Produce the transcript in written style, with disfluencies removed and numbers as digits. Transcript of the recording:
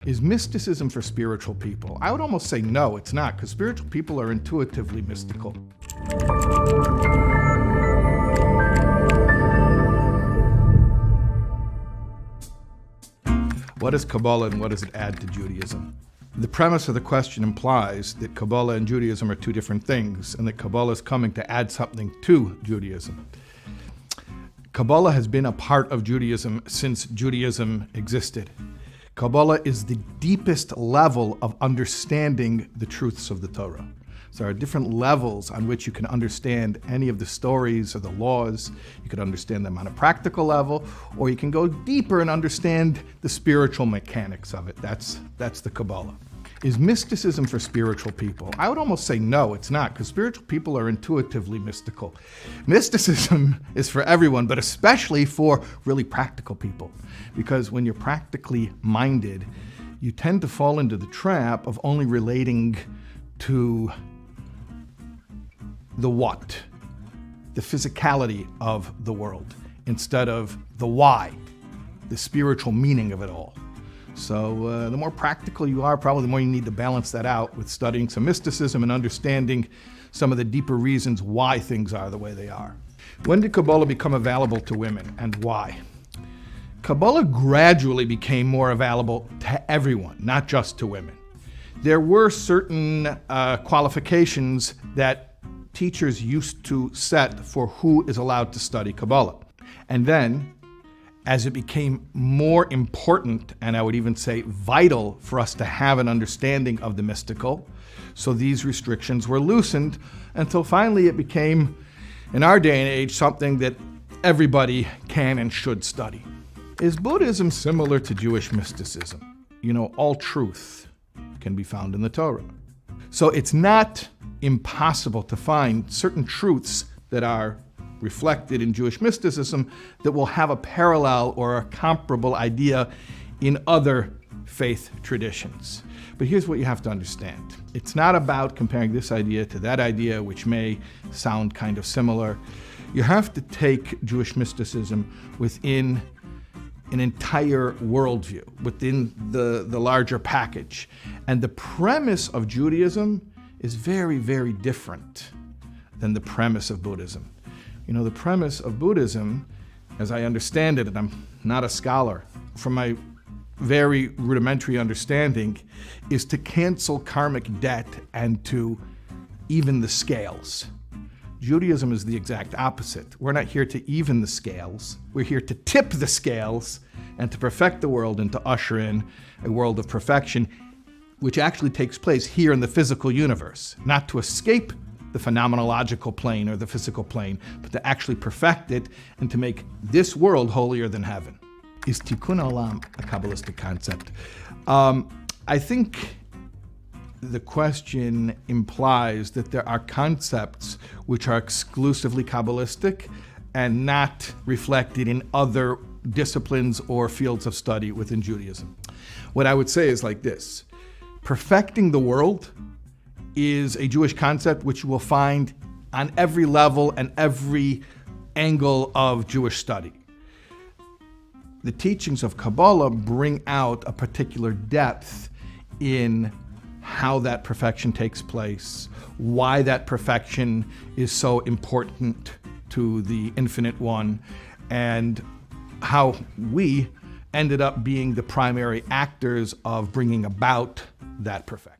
Is mysticism for spiritual people? I would almost say no, it's not, because spiritual people are intuitively mystical. What is Kabbalah and what does it add to Judaism? The premise of the question implies that Kabbalah and Judaism are two different things, and that Kabbalah is coming to add something to Judaism. Kabbalah has been a part of Judaism since Judaism existed. Kabbalah is the deepest level of understanding the truths of the Torah. So there are different levels on which you can understand any of the stories or the laws. You can understand them on a practical level, or you can go deeper and understand the spiritual mechanics of it. That's the Kabbalah. Is mysticism for spiritual people? I would almost say no, it's not, because spiritual people are intuitively mystical. Mysticism is for everyone, but especially for really practical people. Because when you're practically minded, you tend to fall into the trap of only relating to the what, the physicality of the world, instead of the why, the spiritual meaning of it all. So the more practical you are, probably the more you need to balance that out with studying some mysticism and understanding some of the deeper reasons why things are the way they are. When did Kabbalah become available to women and why? Kabbalah gradually became more available to everyone, not just to women. There were certain qualifications that teachers used to set for who is allowed to study Kabbalah. And then, as it became more important, and I would even say vital for us to have an understanding of the mystical, so these restrictions were loosened until finally it became, in our day and age, something that everybody can and should study. Is Buddhism similar to Jewish mysticism? You know, all truth can be found in the Torah. So it's not impossible to find certain truths that are reflected in Jewish mysticism that will have a parallel or a comparable idea in other faith traditions. But here's what you have to understand. It's not about comparing this idea to that idea, which may sound kind of similar. You have to take Jewish mysticism within an entire worldview, within the larger package. And the premise of Judaism is very, very different than the premise of Buddhism. You know, the premise of Buddhism, as I understand it, and I'm not a scholar, from my very rudimentary understanding, is to cancel karmic debt and to even the scales. Judaism is the exact opposite. We're not here to even the scales. We're here to tip the scales and to perfect the world and to usher in a world of perfection, which actually takes place here in the physical universe, not to escape the phenomenological plane or the physical plane, but to actually perfect it and to make this world holier than heaven. Is Tikkun Olam a Kabbalistic concept? I think the question implies that there are concepts which are exclusively Kabbalistic and not reflected in other disciplines or fields of study within Judaism. What I would say is like this: perfecting the world is a Jewish concept which you will find on every level and every angle of Jewish study. The teachings of Kabbalah bring out a particular depth in how that perfection takes place, why that perfection is so important to the Infinite One, and how we ended up being the primary actors of bringing about that perfection.